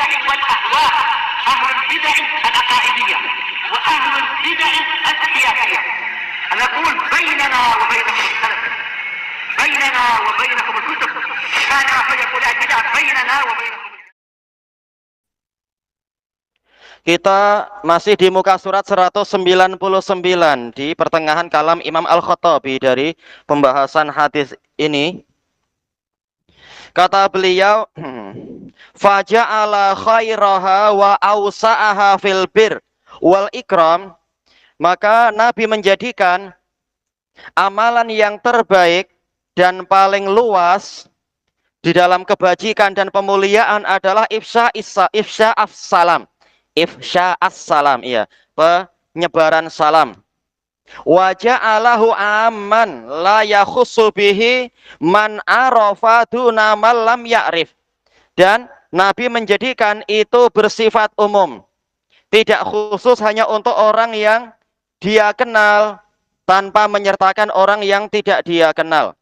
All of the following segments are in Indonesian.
البدع والأهواء، أهل البدع العقائدية وأهل البدع السياسية. نقول بيننا وبينكم السلف، بيننا وبينكم الكتب، كان فيقول البدع بيننا وبينكم. Kita masih di muka surat 199 di pertengahan kalam Imam Al-Khattabi dari pembahasan hadis ini. Kata beliau, faja'ala khairaha wa awsa'aha fil bir wal ikram, maka Nabi menjadikan amalan yang terbaik dan paling luas di dalam kebajikan dan pemuliaan adalah ifsya as-salam. Ifsya as-salam, iya, penyebaran salam. Wa ja'alahu amman la yakhussu bihi man arafa duna man lam ya'rif. Dan Nabi menjadikan itu bersifat umum, tidak khusus hanya untuk orang yang dia kenal tanpa menyertakan orang yang tidak dia kenal.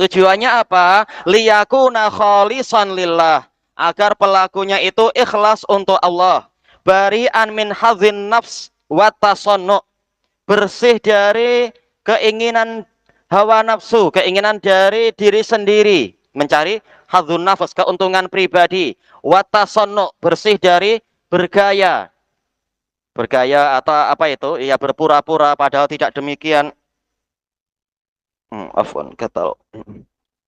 Tujuannya apa? Liyakuna khalisan lillah, agar pelakunya itu ikhlas untuk Allah. Bari'an min hadzin nafs wa tasannu, bersih dari keinginan hawa nafsu, keinginan dari diri sendiri, mencari hadzun nafs, keuntungan pribadi. Wa tasannu, bersih dari bergaya. Bergaya atau apa itu? Ya, berpura-pura padahal tidak demikian. Afwan, kata.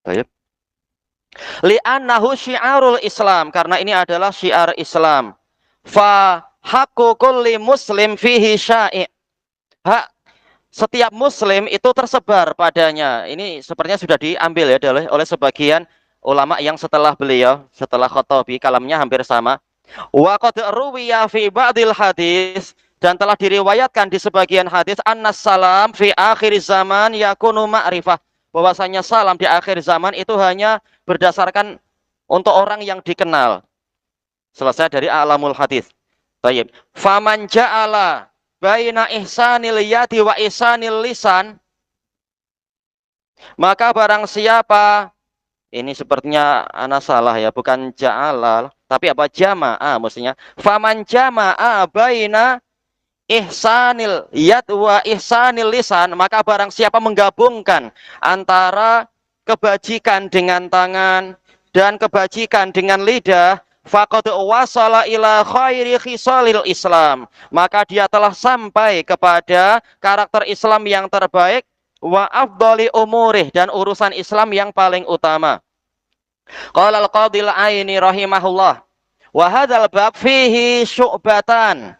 Baik. Li'annahu syiarul Islam, karena ini adalah syiar Islam. Fa haqqu kulli muslim fihi sya'i'. Hak setiap muslim itu tersebar padanya. Ini sepertinya sudah diambil ya oleh sebagian ulama yang setelah beliau, setelah Khattabi, kalamnya hampir sama. Wa qad ruwiya fi ba'dil hadis, dan telah diriwayatkan di sebagian hadis, annas salam fi akhir zaman yakunu ma'rifah, bahwasanya salam di akhir zaman itu hanya berdasarkan untuk orang yang dikenal. Selesai dari alamul hadis. Baik. Faman ja'ala baina ihsanil yadi wa ihsanil lisan, maka barang siapa, ini sepertinya ana salah ya, bukan ja'alal, tapi apa, jama'a mestinya. Faman jama'a baina ihsanil yad wa ihsanil lisan, maka barang siapa menggabungkan antara kebajikan dengan tangan dan kebajikan dengan lidah, faqad wasala ila khairi khisalil Islam, maka dia telah sampai kepada karakter Islam yang terbaik, wa afdali umurih, dan urusan Islam yang paling utama. Qala al-Qadhil Aini rahimahullah, wa hadzal bab fihi syu'batan.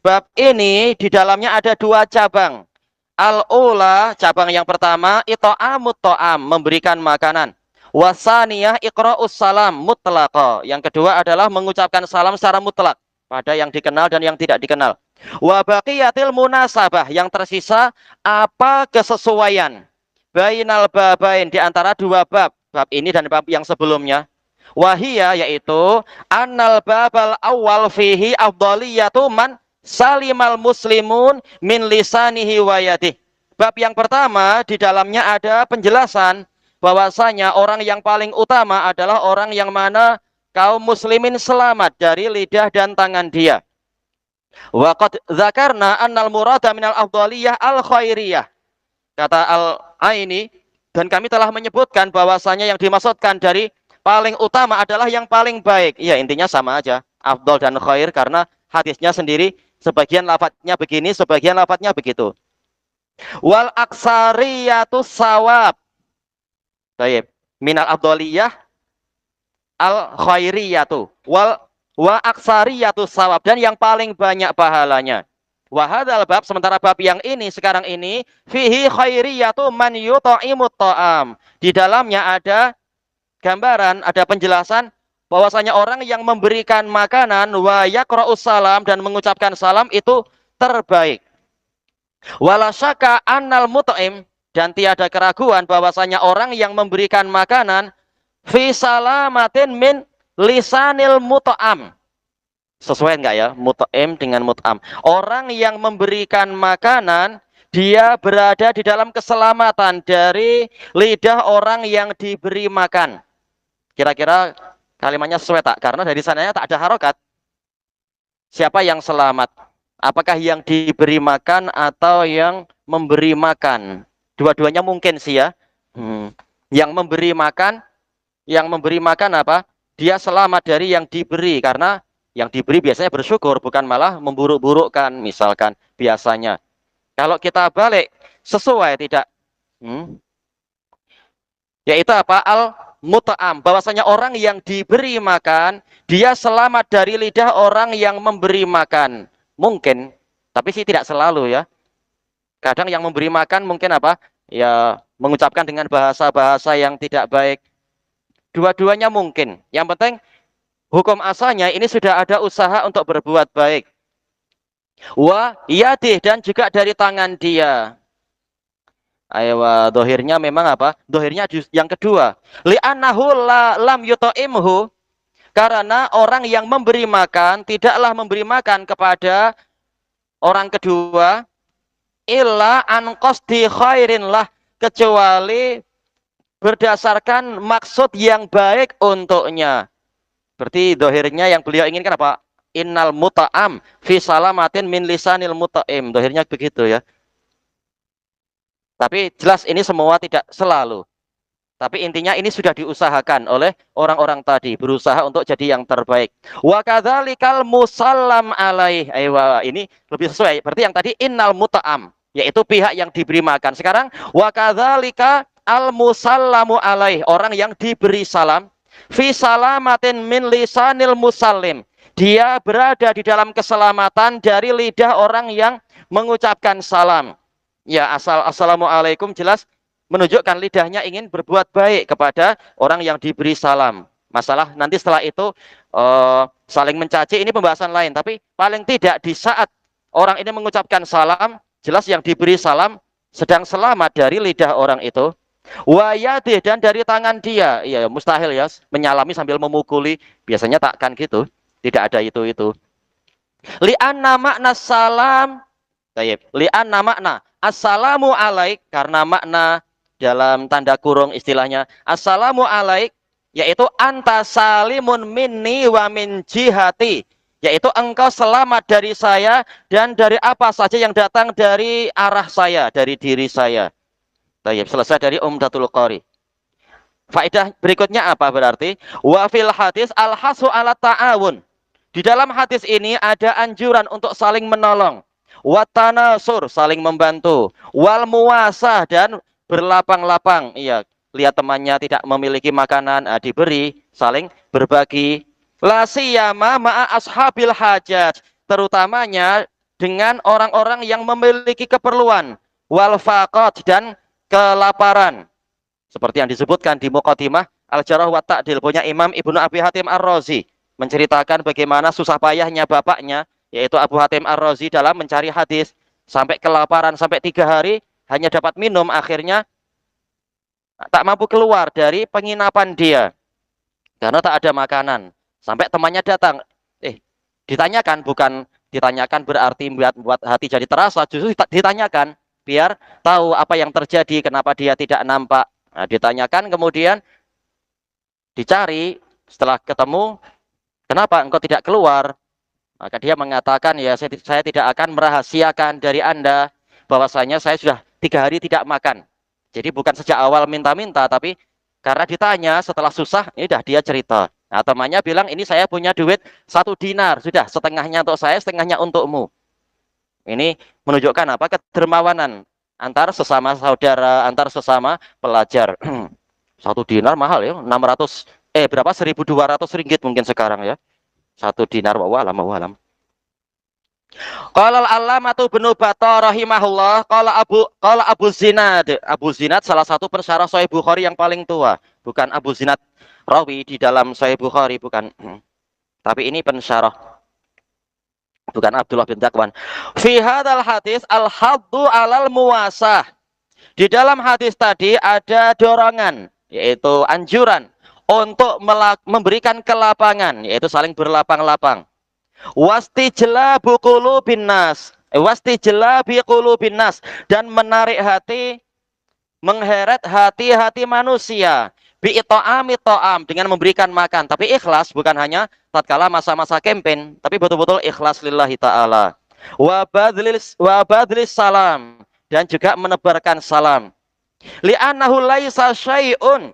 Bab ini di dalamnya ada dua cabang. Al-ula, cabang yang pertama, ita'amut ta'am, memberikan makanan. Wasaniyah iqra'us salam mutlaqa, yang kedua adalah mengucapkan salam secara mutlak pada yang dikenal dan yang tidak dikenal. Wa baqiyatil munasabah, yang tersisa apa kesesuaian bainal babain, di antara dua bab, bab ini dan bab yang sebelumnya. Wahia, yaitu annal babal awal fihi afdaliyatu man salimal muslimun min lisanihi wa yadih. Bab yang pertama di dalamnya ada penjelasan bahwasanya orang yang paling utama adalah orang yang mana kaum muslimin selamat dari lidah dan tangan dia. Wa qad dzakarna annal murada minal afdaliyah al khairiyah. Kata Al-Aini, dan kami telah menyebutkan bahwasanya yang dimaksudkan dari paling utama adalah yang paling baik. Ya, intinya sama aja, afdal dan khair, karena hadisnya sendiri sebagian lafadznya begini, sebagian lafadznya begitu. Wal aksariyatus sawab. Baik, minal afdaliyah al khairiyatu wa aksariyatus sawab, dan yang paling banyak pahalanya. Wa hadzal bab, sementara bab yang ini sekarang ini, fihi khairiyatu man yuta'imut ta'am. Di dalamnya ada gambaran, ada penjelasan bahwasanya orang yang memberikan makanan, wa yaqra'us salam, dan mengucapkan salam, itu terbaik. Wala syaka annal mut'im, dan tiada keraguan bahwasanya orang yang memberikan makanan, fi salamatin min lisanil mut'am. Sesuai enggak ya mut'im dengan mut'am? Orang yang memberikan makanan, dia berada di dalam keselamatan dari lidah orang yang diberi makan. Kira-kira Kalimatnya sesuai tak? Karena dari sananya tak ada harokat. Siapa yang selamat? Apakah yang diberi makan atau yang memberi makan? Dua-duanya mungkin sih ya. Yang memberi makan apa? Dia selamat dari yang diberi, karena yang diberi biasanya bersyukur, bukan malah memburuk-burukkan misalkan biasanya. Kalau kita balik sesuai tidak? Yaitu apa? Al-mut'am, bahwasanya orang yang diberi makan dia selamat dari lidah orang yang memberi makan. Mungkin, tapi sih tidak selalu ya. Kadang yang memberi makan mungkin apa? Ya mengucapkan dengan bahasa-bahasa yang tidak baik. Dua-duanya mungkin. Yang penting hukum asalnya ini sudah ada usaha untuk berbuat baik. Wa yadih, dan juga dari tangan dia. Ayo, dohirnya memang apa? Dohirnya yang kedua. Li'annahu lam yuto'imhu. Karena orang yang memberi makan tidaklah memberi makan kepada orang kedua illa an qasdi khairin lah, kecuali berdasarkan maksud yang baik untuknya. Berarti dohirnya yang beliau inginkan apa? Innal muta'am fi salamatin min lisanil muta'im. Dohirnya begitu ya. Tapi jelas ini semua tidak selalu. Tapi intinya ini sudah diusahakan oleh orang-orang tadi, berusaha untuk jadi yang terbaik. Wa kadzalikal musallam alaih. Aywa, ini lebih sesuai. Berarti yang tadi innal muta'am, yaitu pihak yang diberi makan. Sekarang wa kadzalika al musallamu alaih, orang yang diberi salam. Fi salamatin min lisanil musallim. Dia berada di dalam keselamatan dari lidah orang yang mengucapkan salam. Ya, assalamualaikum jelas menunjukkan lidahnya ingin berbuat baik kepada orang yang diberi salam. Masalah nanti setelah itu saling mencaci ini pembahasan lain. Tapi paling tidak di saat orang ini mengucapkan salam, jelas yang diberi salam sedang selamat dari lidah orang itu. Wayadih, dan dari tangan dia. Iya, mustahil ya menyalami sambil memukuli. Biasanya takkan gitu. Tidak ada itu. Li'anna makna salam. Li'anna makna assalamu alaik, karena makna dalam tanda kurung istilahnya assalamu alaik, yaitu anta salimun minni wa min jihati, yaitu engkau selamat dari saya dan dari apa saja yang datang dari arah saya, dari diri saya. Tayyib, selesai dari Umdatul Qari. Faedah berikutnya apa berarti? Wa fil hadis al-hasu ala ta'awun. Di dalam hadis ini ada anjuran untuk saling menolong. Watanasur, saling membantu. Wal muwasah, dan berlapang-lapang. Iya, lihat temannya tidak memiliki makanan, diberi, saling berbagi. La siyama ma'a ashabil hajat, terutamanya dengan orang-orang yang memiliki keperluan. Wal faqat, dan kelaparan. Seperti yang disebutkan di Muqaddimah Al-Jarh wa Ta'dil punya Imam Ibnu Abi Hatim Ar-Razi, menceritakan bagaimana susah payahnya bapaknya, yaitu Abu Hatim Ar-Razi, dalam mencari hadis, sampai kelaparan, sampai 3 hari hanya dapat minum, akhirnya tak mampu keluar dari penginapan dia karena tak ada makanan. Sampai temannya datang, ditanyakan, bukan ditanyakan berarti buat hati jadi terasa, justru ditanyakan biar tahu apa yang terjadi, kenapa dia tidak nampak. Nah, ditanyakan, kemudian dicari, setelah ketemu, kenapa engkau tidak keluar? Maka dia mengatakan, ya saya tidak akan merahasiakan dari Anda bahwasanya saya sudah 3 hari tidak makan. Jadi bukan sejak awal minta-minta, tapi karena ditanya setelah susah, ini dah dia cerita. Nah, temannya bilang, ini saya punya duit 1 dinar, sudah setengahnya untuk saya, setengahnya untukmu. Ini menunjukkan apa? Kedermawanan antar sesama saudara, antar sesama pelajar. 1 dinar mahal ya, 600, berapa? 1.200 ringgit mungkin sekarang ya. 1 dinar, walam. Qala al-allamatu Ibnu Battah rahimahullah, qala Abu Zinad. Abu Zinad salah satu pensyarah Sahih Bukhari yang paling tua, bukan Abu Zinad rawi di dalam Sahih Bukhari, bukan. Tapi ini pensyarah, bukan Abdullah bin Zakwan. Fi hadzal hadis al-haddu 'alal muwasah. Di dalam hadis tadi ada dorongan, yaitu anjuran untuk memberikan kelapangan, yaitu saling berlapang-lapang. Wastijlabu qulubin nas, wastijlabi qulubin nas, dan menarik hati, mengheret hati-hati manusia bi'ita'ami ta'am, dengan memberikan makan. Tapi ikhlas bukan hanya tatkala masa-masa campaign, tapi betul-betul ikhlas lillahi ta'ala. Wa badlis salam, dan juga menebarkan salam. Li'annahu laisa syai'un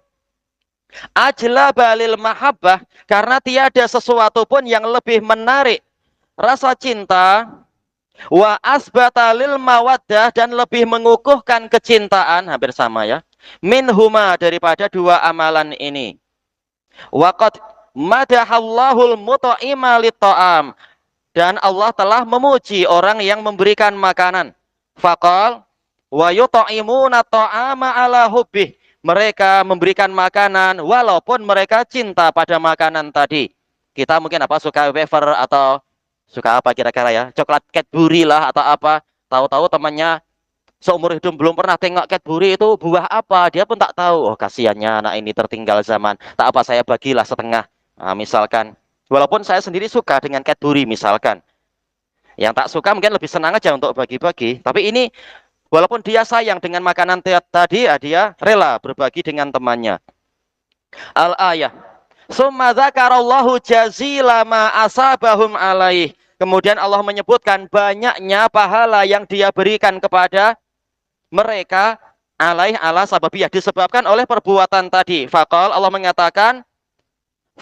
ajlaba lil mahabbah, karena tiada sesuatu pun yang lebih menarik rasa cinta, wa asbata lil mawaddah, dan lebih mengukuhkan kecintaan, hampir sama ya, minhuma, daripada dua amalan ini. Waqad madahallahul muta'ima lit-ta'am, dan Allah telah memuji orang yang memberikan makanan. Faqal wa yut'imuna ta'ama ala hubbih, mereka memberikan makanan walaupun mereka cinta pada makanan tadi. Kita mungkin apa, suka wafer atau suka apa kira-kira ya, coklat Cadbury lah atau apa, tahu-tahu temannya seumur hidup belum pernah tengok Cadbury itu buah apa, dia pun tak tahu. Oh, kasihannya anak ini tertinggal zaman. Tak apa, saya bagilah setengah. Nah, misalkan, walaupun saya sendiri suka dengan Cadbury misalkan. Yang tak suka mungkin lebih senang aja untuk bagi-bagi. Tapi ini, walaupun dia sayang dengan makanan tadi, dia rela berbagi dengan temannya. Al-ayah. Summa dzakarallahu jazila ma asabahum alaih. Kemudian Allah menyebutkan banyaknya pahala yang dia berikan kepada mereka, alaih ala sababiyah, disebabkan oleh perbuatan tadi. Faqal, Allah mengatakan,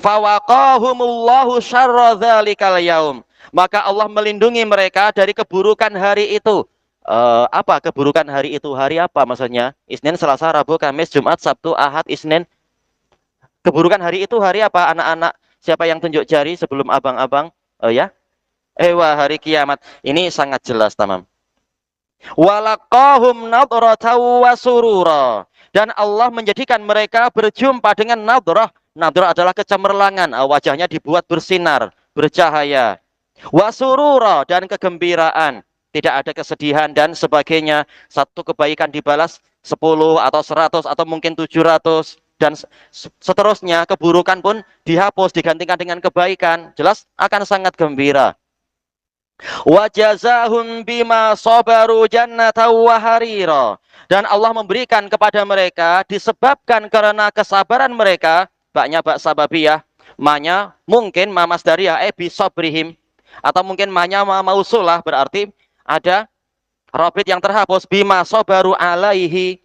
fawaqahumullahu syarra dzalikal yaum, maka Allah melindungi mereka dari keburukan hari itu. Apa keburukan hari itu? Hari apa maksudnya? Isnin, Selasa, Rabu, Kamis, Jumat, Sabtu, Ahad, Isnin. Keburukan hari itu hari apa anak-anak? Siapa yang tunjuk jari sebelum abang-abang? Oh ya, wah, hari kiamat. Ini sangat jelas, tamam. Walaqahum nadrataw wa surura, dan Allah menjadikan mereka berjumpa dengan nadrah. Nadrah adalah kecemerlangan, wajahnya dibuat bersinar, bercahaya. Wa surura, dan kegembiraan, tidak ada kesedihan dan sebagainya. Satu kebaikan dibalas 10 atau 100 atau mungkin 700, dan seterusnya. Keburukan pun dihapus, digantikan dengan kebaikan. Jelas akan sangat gembira. Wa jazahum bima sabaru jannatan wa harira, dan Allah memberikan kepada mereka disebabkan karena kesabaran mereka. Baknya bak sababiyah, manya mungkin mamas dariyah bisabrihim, atau mungkin manya mausulah, berarti ada robit yang terhapus. Bima sabaru alaihi,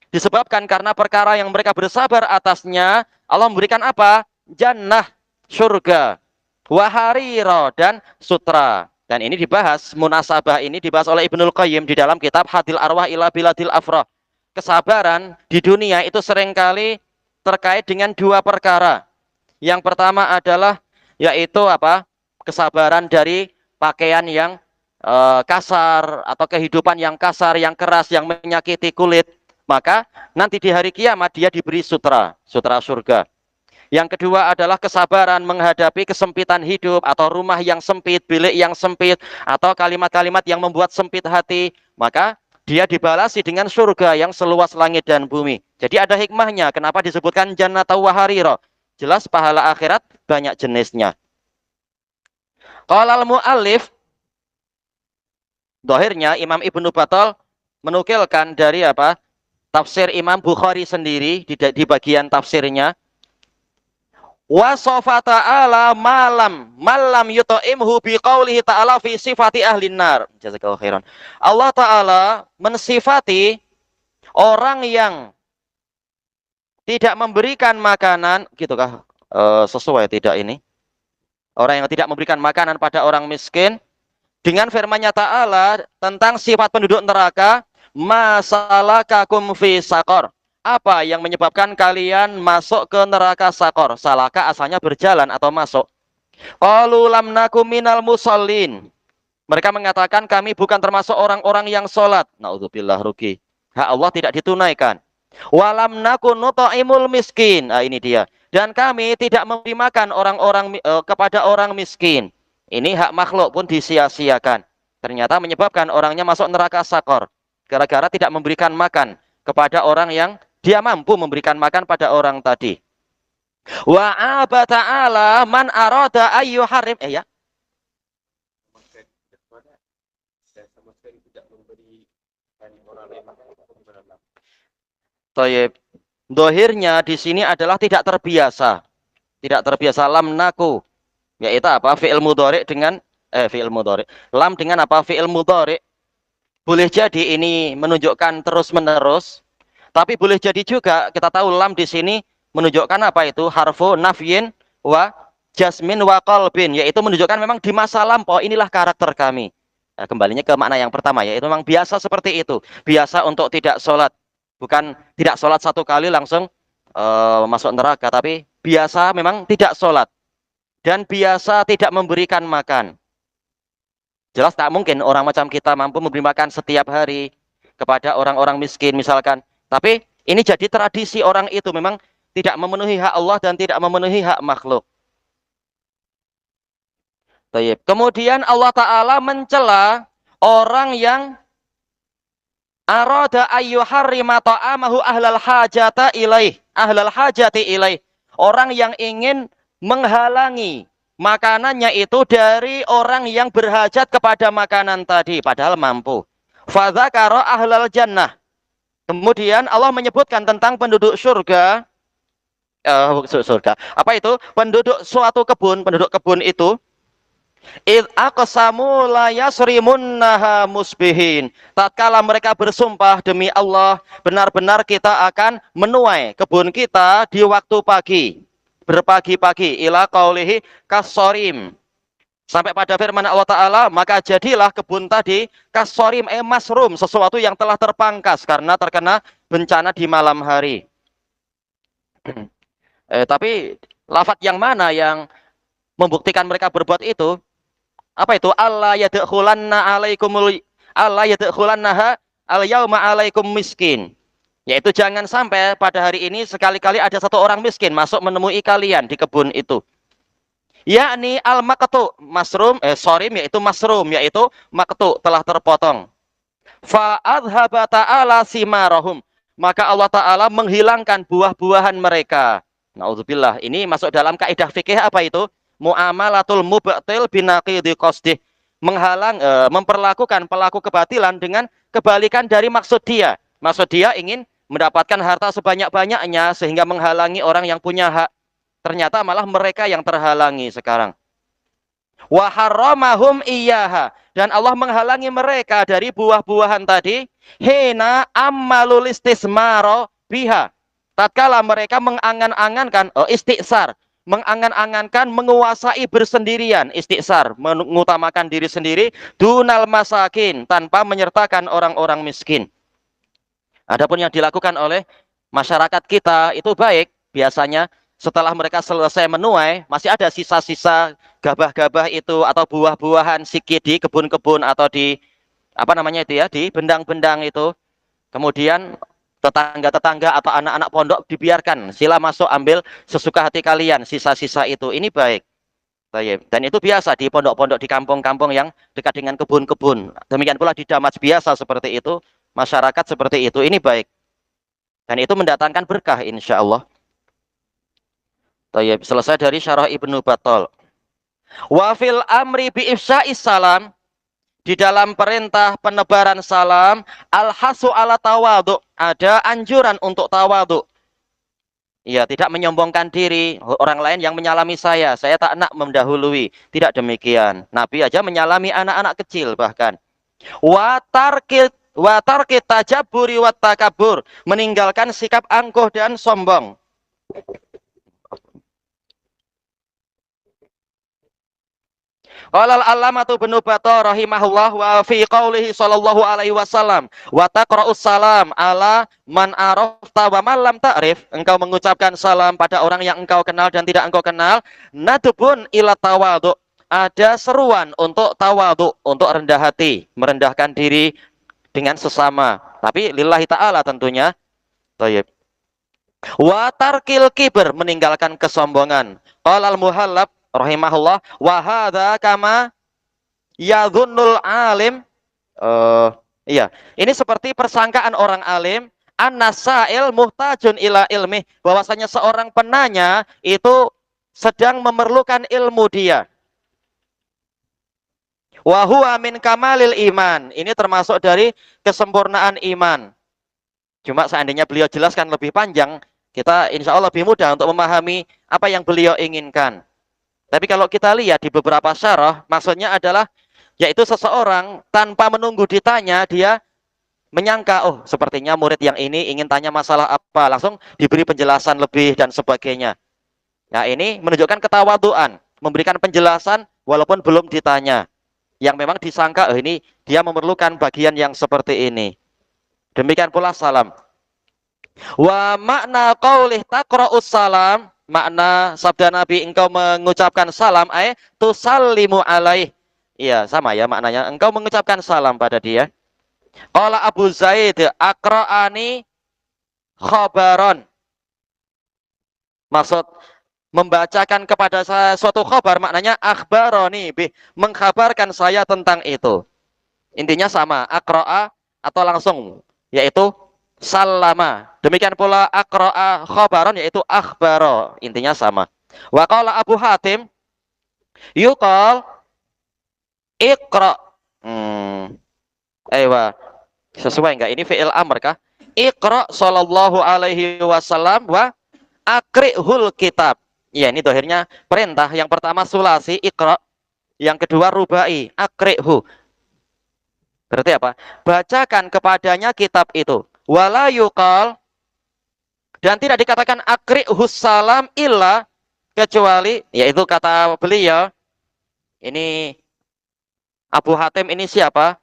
disebabkan karena perkara yang mereka bersabar atasnya, Allah memberikan apa? Jannah, surga, wahariro, dan sutra. Dan ini dibahas, munasabah ini dibahas oleh Ibnul Qayyim di dalam kitab Hadil Arwah ila Biladil Afrah. Kesabaran di dunia itu seringkali terkait dengan dua perkara. Yang pertama adalah yaitu apa? Kesabaran dari pakaian yang kasar, atau kehidupan yang kasar, yang keras, yang menyakiti kulit. Maka nanti di hari kiamat dia diberi sutra, sutra surga. Yang kedua adalah kesabaran menghadapi kesempitan hidup, atau rumah yang sempit, bilik yang sempit, atau kalimat-kalimat yang membuat sempit hati. Maka dia dibalasi dengan surga yang seluas langit dan bumi. Jadi ada hikmahnya. Kenapa disebutkan jannata wa harira? Jelas pahala akhirat banyak jenisnya. Qalal mu'allif, dohirnya Imam Ibnu Battal menukilkan dari apa? Tafsir Imam Bukhari sendiri di bagian tafsirnya. Wasofa ta'ala malam yuta'imhu biqaulihi ta'ala fi sifati ahlin nar. Jazakallahu khairan. Allah Ta'ala mensifati orang yang tidak memberikan makanan, gitukah? Sesuai tidak ini? Orang yang tidak memberikan makanan pada orang miskin, dengan firman-Nya Ta'ala tentang sifat penduduk neraka, masalakakum fi saqar, apa yang menyebabkan kalian masuk ke neraka sakor? Salaka asalnya berjalan atau masuk. Qalu lam nakum minal musallin, mereka mengatakan kami bukan termasuk orang-orang yang sholat. Naudzubillah, rugi, hak Allah tidak ditunaikan. Walam nakun nut'imul miskin, nah ini dia, dan kami tidak memberi makan orang-orang kepada orang miskin. Ini hak makhluk pun disia-siakan. Ternyata menyebabkan orangnya masuk neraka sakor, gara-gara tidak memberikan makan kepada orang yang dia mampu memberikan makan pada orang tadi. Wa aba ta'ala man arada ayyuharrim, ya. Tayyib. Dohirnya di sini adalah tidak terbiasa. Tidak terbiasa lam naku. Yaitu apa? Fi'il mudhari dengan fi'il mudhari. Lam dengan apa? Fi'il mudhari. Boleh jadi ini menunjukkan terus-menerus, tapi boleh jadi juga kita tahu lam di sini menunjukkan apa itu? Harfu nafyin wa jasmin wa qalbin, yaitu menunjukkan memang di masa lampau inilah karakter kami. Nah, kembalinya ke makna yang pertama, yaitu memang biasa seperti itu. Biasa untuk tidak sholat. Bukan tidak sholat satu kali langsung masuk neraka, tapi biasa memang tidak sholat. Dan biasa tidak memberikan makan. Jelas tak mungkin orang macam kita mampu memberi makan setiap hari kepada orang-orang miskin misalkan. Tapi ini jadi tradisi orang itu memang tidak memenuhi hak Allah dan tidak memenuhi hak makhluk. Taib. Kemudian Allah Ta'ala mencela orang yang arada ayyuharrima ta'amahu ahlal hajata ilaih. Ahlal hajati ilaih. Orang yang ingin menghalangi makanannya itu dari orang yang berhajat kepada makanan tadi. Padahal mampu. Fadzakara ahlal jannah. Kemudian Allah menyebutkan tentang penduduk surga. Surga. Apa itu? Penduduk suatu kebun. Penduduk kebun itu. Id aqsamu la yasrimunnaha musbihin. Tatkala mereka bersumpah demi Allah, benar-benar kita akan menuai kebun kita di waktu pagi. Berpagi-pagi ila qaulihi kasorim. Sampai pada firman Allah Ta'ala, maka jadilah kebun tadi kasorim masrum, sesuatu yang telah terpangkas karena terkena bencana di malam hari. Tapi lafaz yang mana yang membuktikan mereka berbuat itu? Apa itu? Allah yadkhulanna alaikumul Allah yadkhulannaha al-yauma alaikum miskin. Yaitu jangan sampai pada hari ini sekali-kali ada satu orang miskin masuk menemui kalian di kebun itu. Yakni al-maqtu masrum sorim yaitu masrum yaitu maqtu telah terpotong. Fa adhaba ta'ala simarahum. Maka Allah Ta'ala menghilangkan buah-buahan mereka. Nauzubillah. Ini masuk dalam kaidah fikih apa itu? Muamalatul mubtil binaqidi qasdih, memperlakukan pelaku kebatilan dengan kebalikan dari maksud dia. Maksud dia ingin mendapatkan harta sebanyak-banyaknya sehingga menghalangi orang yang punya hak. Ternyata malah mereka yang terhalangi sekarang. Wa harramahum iyyaha, dan Allah menghalangi mereka dari buah-buahan tadi hina ammalul istismaro biha. Tatkala mereka mengangan-angankan istiqsar, mengangan-angankan menguasai bersendirian, istiqsar, mengutamakan diri sendiri, dunal masakin, tanpa menyertakan orang-orang miskin. Adapun yang dilakukan oleh masyarakat kita itu baik, biasanya setelah mereka selesai menuai, masih ada sisa-sisa gabah-gabah itu atau buah-buahan sikit di kebun-kebun atau di apa namanya itu ya, di bendang-bendang itu. Kemudian tetangga-tetangga atau anak-anak pondok dibiarkan, sila masuk ambil sesuka hati kalian sisa-sisa itu. Ini baik. Dan itu biasa di pondok-pondok di kampung-kampung yang dekat dengan kebun-kebun. Demikian pula di damas biasa seperti itu, masyarakat seperti itu. Ini baik. Dan itu mendatangkan berkah insya Allah. Selesai dari syarah Ibnu Battal. Wa fil amri bi ifsya'is salam, di dalam perintah penebaran salam, al-hasu ala tawadhu, ada anjuran untuk tawadhu. Ya, tidak menyombongkan diri. Orang lain yang menyalami saya tak nak mendahului. Tidak demikian. Nabi aja menyalami anak-anak kecil bahkan. Wa tarkit tajabburi wa takabur, meninggalkan sikap angkuh dan sombong. Qala al-allamatu Ibnu Battal rahimahullah wa fi qaulihi sallallahu alaihi wasallam wa taqra'us salam ala man arafta wa man lam ta'rif, engkau mengucapkan salam pada orang yang engkau kenal dan tidak engkau kenal, nadbun ila tawadhu, ada seruan untuk tawadhu, untuk rendah hati, merendahkan diri dengan sesama, tapi lillahi ta'ala tentunya. Thayyib. Wa tarkil kibr, meninggalkan kesombongan. Qala al-Muhallab rahimahullah wa hadza kama yadhunnul alim, iya, ini seperti persangkaan orang alim an-nasail muhtajun ila ilmi, bahwasanya seorang penanya itu sedang memerlukan ilmu dia. Wa huwa min kamalil iman, ini termasuk dari kesempurnaan iman. Cuma seandainya beliau jelaskan lebih panjang, Kita insya Allah lebih mudah untuk memahami apa yang beliau inginkan. Tapi kalau kita lihat di beberapa syarah, maksudnya adalah yaitu seseorang tanpa menunggu ditanya, dia menyangka, oh sepertinya murid yang ini ingin tanya masalah apa, langsung diberi penjelasan lebih dan sebagainya. Nah ini menunjukkan ketawaduan, memberikan penjelasan walaupun belum ditanya. Yang memang disangka, oh ini dia memerlukan bagian yang seperti ini. Demikian pula salam. Wa makna qaulih taqra'us salam, makna sabda Nabi engkau mengucapkan salam tusallimu alaih. Iya, sama ya maknanya. Engkau mengucapkan salam pada dia. Qala Abu Zaid aqra'ani khabaron. Maksud membacakan kepada saya suatu khabar, maknanya akhbaroni bih, mengkhabarkan saya tentang itu. Intinya sama, aqra'a atau langsung, yaitu salama. Demikian pula aqra'a khabaron, yaitu akhbaro. Intinya sama. Wa qala Abu Hatim yuqal iqra. Ewa, sesuai enggak? Ini fi'il amr kah? Iqra sallallahu alaihi wasallam wa akrihul kitab. Ya, ini dohirnya perintah. Yang pertama sulasi, iqra. Yang kedua rubai, akrihu. Berarti apa? Bacakan kepadanya kitab itu. Wala yuqal, dan tidak dikatakan akrihus salam illa, kecuali, yaitu kata beliau, ini Abu Hatim ini siapa?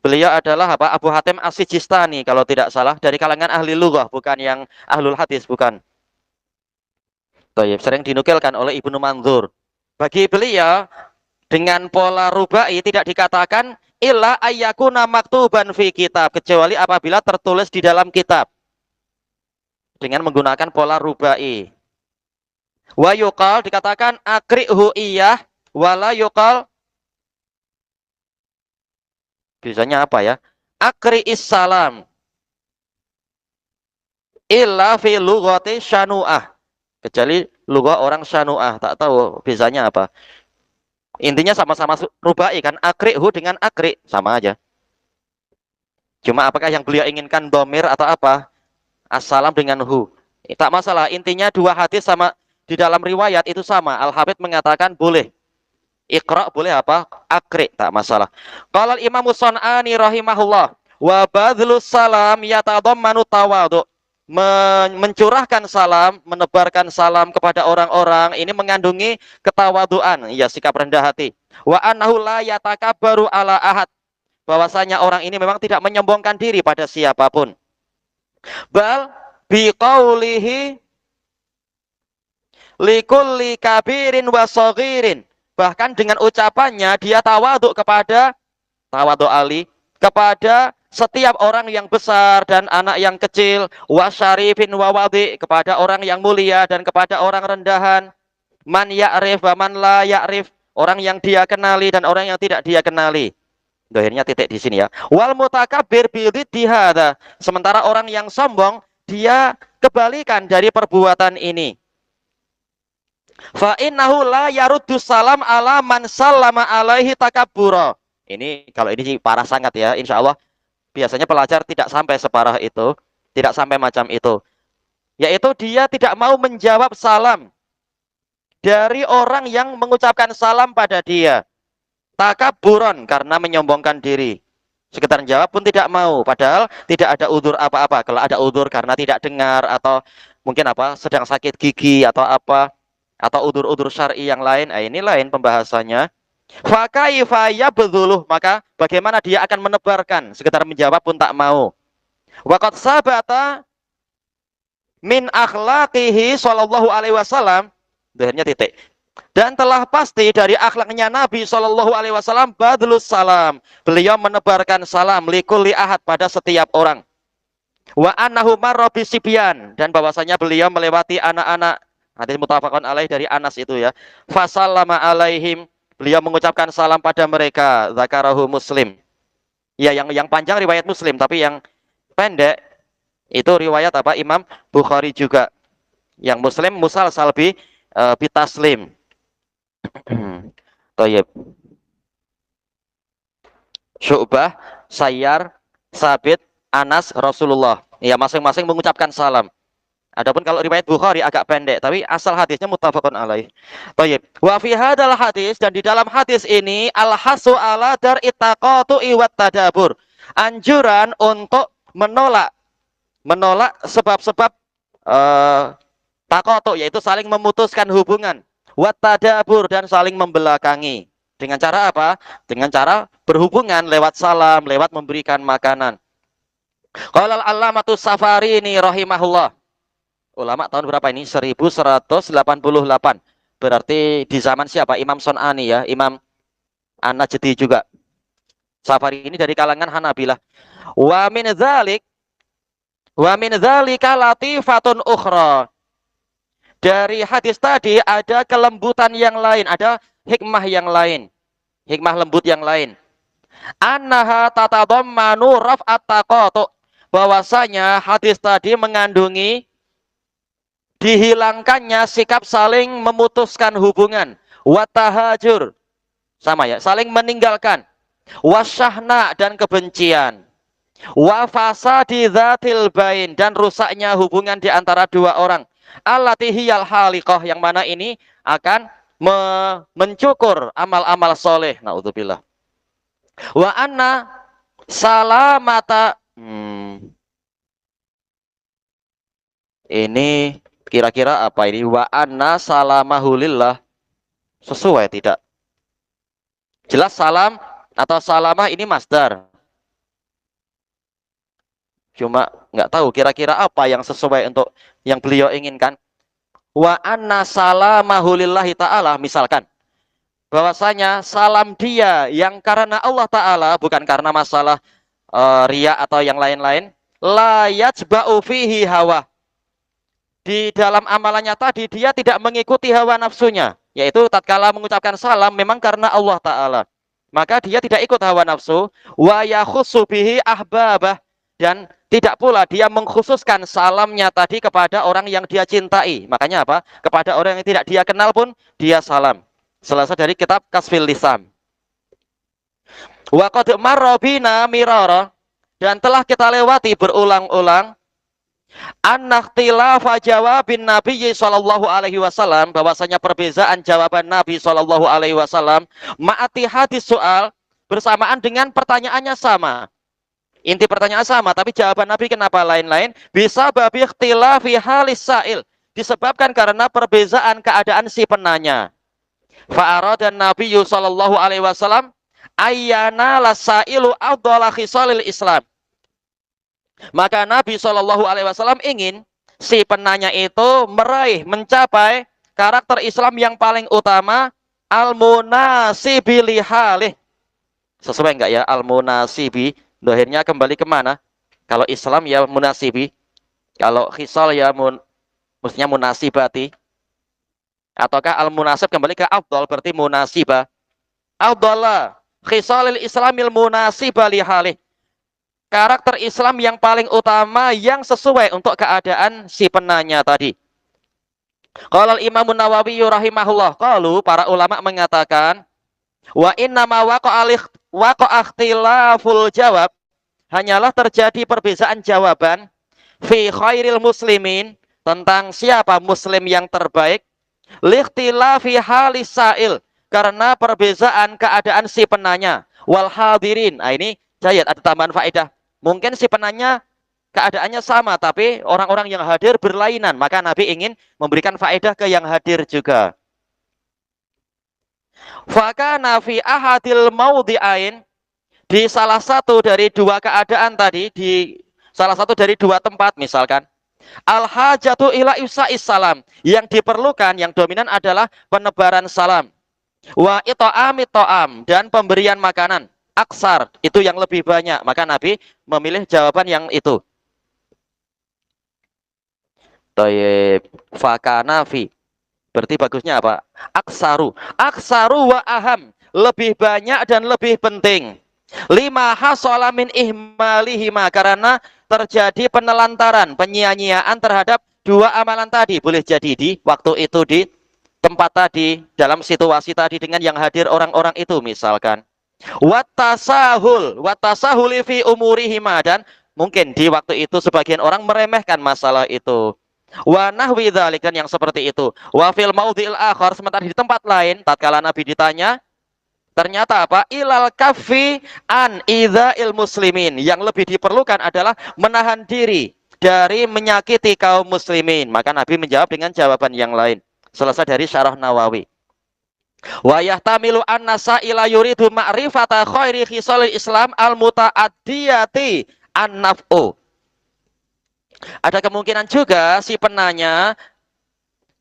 Beliau adalah apa? Abu Hatim As-Sijistani kalau tidak salah, dari kalangan ahli lughah, bukan yang ahlul hadis, bukan. Sering dinukilkan oleh Ibnu Manzur. Bagi beliau, dengan pola rubai tidak dikatakan illa ayyakuna maktuban fi kitab, kecuali apabila tertulis di dalam kitab. Dengan menggunakan pola rubai. Wa yuqal, dikatakan akrihu iyah, wala yuqal, biasanya apa ya? Akri'is salam illa fi lughati syanu'ah, kecuali lughah orang syanu'ah, tak tahu biasanya apa. Intinya sama-sama rubai kan, akrihu dengan akri sama aja. Cuma apakah yang beliau inginkan domir atau apa? Assalam dengan hu. Tak masalah, intinya dua hadis sama di dalam riwayat itu sama. Al-Habib mengatakan boleh. Iqra boleh apa? Akri, tak masalah. Qala Imam Sun'ani rahimahullah, wa badlus salam yatadammanu tawadhu. Mencurahkan salam, menebarkan salam kepada orang-orang ini mengandungi ketawaduan, ya sikap rendah hati. Wa annahu la yatakabbaru ala ahad, bahwasanya orang ini memang tidak menyombongkan diri pada siapapun. Bal biqaulihi likulli kabirin wa saghirin, bahkan dengan ucapannya dia tawadhu kepada, tawadhu ali, kepada setiap orang yang besar dan anak yang kecil, wasyarifin wawadi, kepada orang yang mulia dan kepada orang rendahan, man ya'rif wa man la ya'rif, orang yang dia kenali dan orang yang tidak dia kenali. Dohirnya titik di sini ya. Wal mutakabbir bididdi hadza, sementara orang yang sombong dia kebalikan dari perbuatan ini. Fa innahu la yaruddu salam ala man sallama alaihi takabbura. Ini kalau ini parah sangat ya, insya Allah. Biasanya pelajar tidak sampai separah itu, tidak sampai macam itu. Yaitu dia tidak mau menjawab salam dari orang yang mengucapkan salam pada dia. Takabburon, karena menyombongkan diri. Sekedar jawab pun tidak mau, padahal tidak ada udzur apa-apa. Kalau ada udzur karena tidak dengar, atau mungkin apa, sedang sakit gigi atau apa, atau udzur-udzur syar'i yang lain, ini lain pembahasannya. Fakaifa yabdhuluh, maka bagaimana dia akan menebarkan, sekedar menjawab pun tak mau. Waqad sabata min akhlaqihi sallallahu alaihi wasallam, akhirnya titik. Dan telah pasti dari akhlaknya Nabi sallallahu alaihi wasallam badlus salam, beliau menebarkan salam likulli ahad, pada setiap orang. Wa annahu marra bisibyan, dan bahwasanya beliau melewati anak-anak, hadis muttafaqun alaih dari Anas itu ya. Fasallama alaihim, beliau mengucapkan salam pada mereka. Zakarahu Muslim. Ya, yang panjang riwayat Muslim, tapi yang pendek itu riwayat apa? Imam Bukhari juga. Yang Muslim musalsal bitaslim. Thayyib. Syu'bah, Sayyar, Sabit, Anas, Rasulullah. Ya, masing-masing mengucapkan salam. Adapun kalau riwayat Bukhari agak pendek, tapi asal hadisnya muttafaqun alaih. Baik. Wa fi hadzal hadis, dan di dalam hadis ini al-hasu ala dar ittaqatu iwat tadabur. Anjuran untuk menolak sebab-sebab takotu, yaitu saling memutuskan hubungan, wat tadabur, dan saling membelakangi. Dengan cara apa? Dengan cara berhubungan lewat salam, lewat memberikan makanan. Qala al-allamatu Safarini rahimahullah. Ulama tahun berapa ini? 1188. Berarti di zaman siapa? Imam Son'ani ya, Imam An-Najdi juga. Safari ini dari kalangan Hanabilah. Wa min dzalika latifatun ukhra. Dari hadis tadi ada kelembutan yang lain, ada hikmah yang lain. Hikmah lembut yang lain. Annaha tatadammanu raf'at taqatu. Bahwasanya hadis tadi mengandungi dihilangkannya sikap saling memutuskan hubungan, watahajur, sama ya, saling meninggalkan, wasyahna, dan kebencian, wa fasadi dzatil bain, dan rusaknya hubungan di antara dua orang, allati hiyal haliqah, yang mana ini akan mencukur amal-amal soleh. Naudzubillah. Wa anna salamata, ini kira-kira apa ini? Wa anna salamahulillah. Sesuai tidak? Jelas salam atau salamah ini masdar. Cuma nggak tahu kira-kira apa yang sesuai untuk yang beliau inginkan. Wa anna salamahulillahi ta'ala, misalkan bahwasanya salam dia yang karena Allah Ta'ala, bukan karena masalah riya atau yang lain-lain. La yajba'u fihi hawa. Di dalam amalannya tadi dia tidak mengikuti hawa nafsunya, yaitu tatkala mengucapkan salam memang karena Allah Ta'ala, maka dia tidak ikut hawa nafsu. Wa yakhussu bihi ahbabah, dan tidak pula dia mengkhususkan salamnya tadi kepada orang yang dia cintai. Makanya apa? Kepada orang yang tidak dia kenal pun dia salam. Selesai dari kitab Kasfil Lisan. Wa qad marra bina mirara, dan telah kita lewati berulang-ulang, an-ikhtilafa jawabin Nabi sallallahu alaihi wasallam, bahwasanya perbezaan jawaban Nabi sallallahu alaihi wasallam ma'ati hadis soal, bersamaan dengan pertanyaannya sama. Inti pertanyaan sama, tapi jawaban Nabi kenapa lain-lain? Bisa babi ikhtilafi halis sa'il, disebabkan karena perbezaan keadaan si penanya. Fa'aradan Nabi sallallahu alaihi wasallam ayyana lasailu afdhala khisalil Islam. Maka Nabi Shallallahu Alaihi Wasallam ingin si penanya itu meraih, mencapai karakter Islam yang paling utama, al-munasibi lihalih. Sesuai enggak ya al-munasibi? Dohirnya kembali kemana? Kalau Islam ya munasibi, kalau khisal ya mestinya munasibati. Ataukah al-munasib kembali ke afdal, berarti munasibah. Afdallah khisalil Islamil munasibah lihalih. Karakter Islam yang paling utama yang sesuai untuk keadaan si penanya tadi. Qala al-Imam Nawawi rahimahullah, qalu, para ulama mengatakan, wa inna ma waqa'a ikhtilaful jawab, hanyalah terjadi perbezaan jawaban fi khairil muslimin, tentang siapa muslim yang terbaik, likhtilafi halis sa'il, karena perbezaan keadaan si penanya, wal hadirin. Nah, ini jayat, ada tambahan faedah. Mungkin si penanya keadaannya sama, tapi orang-orang yang hadir berlainan. Maka Nabi ingin memberikan faedah ke yang hadir juga. Fakana fi ahadil maudhi'ain, di salah satu dari dua keadaan tadi, di salah satu dari dua tempat misalkan, al-hajatu ila ifsa'is salam, yang diperlukan, yang dominan adalah penebaran salam. Wa ita'amit ta'am, dan pemberian makanan. Aksar, itu yang lebih banyak. Maka Nabi memilih jawaban yang itu. Tayyib, fakana fi, berarti bagusnya apa? Aksaru. Aksaru wa aham, lebih banyak dan lebih penting. Lima hasala min ihmalihima, karena terjadi penelantaran, penyia-nyiaan terhadap dua amalan tadi. Boleh jadi di waktu itu, di tempat tadi, dalam situasi tadi, dengan yang hadir orang-orang itu misalkan. Watasahuli fi umurihima, dan mungkin di waktu itu sebagian orang meremehkan masalah itu. Wa nahwi dzalik, dan yang seperti itu. Wa fil maudhi'il akhar, sementara di tempat lain tatkala Nabi ditanya, ternyata apa? Ilal kafi an idza'il muslimin. Yang lebih diperlukan adalah menahan diri dari menyakiti kaum muslimin. Maka Nabi menjawab dengan jawaban yang lain. Selesai dari Syarah Nawawi. Wa yahtamilu anna sa'ila yuridu ma'rifata khairi khisalil Islam al-muta'addiyati an-naf'u. Ada kemungkinan juga si penanya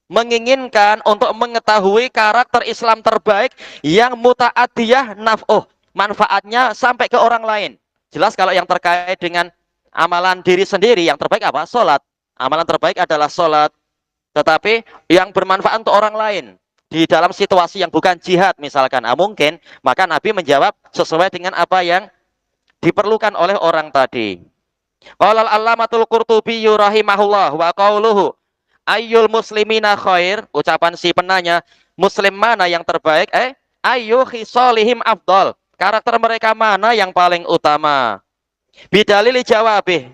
menginginkan untuk mengetahui karakter Islam terbaik yang muta'addiyah naf'uh, manfaatnya sampai ke orang lain. Jelas kalau yang terkait dengan amalan diri sendiri, yang terbaik apa? Salat. Amalan terbaik adalah salat. Tetapi yang bermanfaat untuk orang lain di dalam situasi yang bukan jihad misalkan, mungkin maka Nabi menjawab sesuai dengan apa yang diperlukan oleh orang tadi. Qala al-Allamatul Qurtubi rahimahullah wa qauluhu ayyul muslimina khair, ucapan si penanya, muslim mana yang terbaik? Ayyu khisalihim afdal, karakter mereka mana yang paling utama? Bidalil jawabih,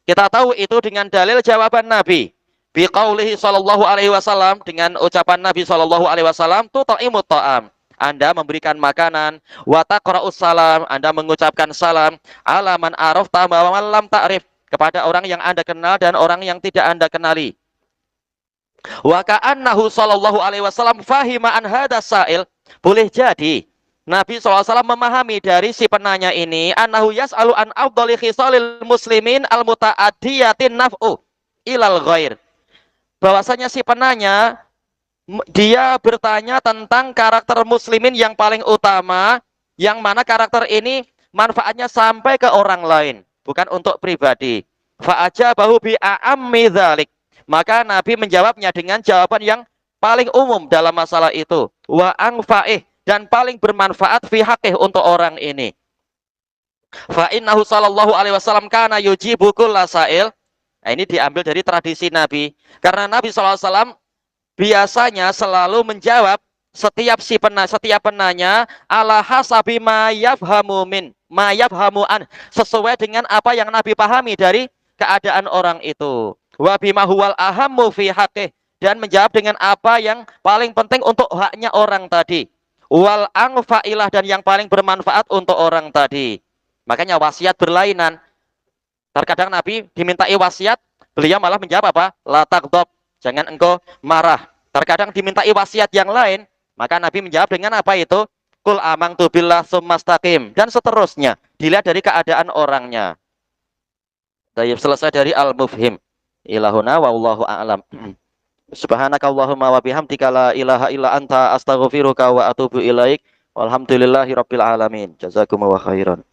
kita tahu itu dengan dalil jawaban Nabi. Bi qaulihi sallallahu alaihi wasallam, dengan ucapan Nabi sallallahu alaihi wasallam, tuta'imut ta'am, Anda memberikan makanan, wa taqra'us salam, Anda mengucapkan salam, ala man arafta wa man lam ta'rif, kepada orang yang Anda kenal dan orang yang tidak Anda kenali. Wa ka'annahu sallallahu alaihi wasallam fahima an hadas sa'il, boleh jadi Nabi SAW memahami dari si penanya ini, annahu yas'alu an afdali khisalil muslimin al muta'addiyatin naf'u ilal ghair, bahwasanya si penanya dia bertanya tentang karakter muslimin yang paling utama, yang mana karakter ini manfaatnya sampai ke orang lain, bukan untuk pribadi. Fa'ajabahu bi'a'ammi dzalik, maka Nabi menjawabnya dengan jawaban yang paling umum dalam masalah itu. Wa anfa'ih, dan paling bermanfaat fi haqqih, untuk orang ini. Fa innahu sallallahu alaihi wasallam kana yujibu kulla sa'il. Nah, ini diambil dari tradisi Nabi. Karena Nabi SAW biasanya selalu menjawab setiap penanya ala hasabi ma yafhamu an, sesuai dengan apa yang Nabi pahami dari keadaan orang itu. Wa bima huwal ahammu fi haqqih, dan menjawab dengan apa yang paling penting untuk haknya orang tadi. Wal anfa'ilah, dan yang paling bermanfaat untuk orang tadi. Makanya wasiat berlainan. Terkadang Nabi dimintai wasiat, beliau malah menjawab apa? La taghdab, jangan engkau marah. Terkadang dimintai wasiat yang lain, maka Nabi menjawab dengan apa itu? Qul amantu billah tsumastaqim, dan seterusnya. Dilihat dari keadaan orangnya. Tayyib, selesai dari al-mufhim. Ilahuna wallahu a'lam. Subhanakallahumma wa bihamdika la ilaha illa anta astaghfiruka wa atubu ilaik. Walhamdulillahi rabbil alamin. Jazakumullahu khairan.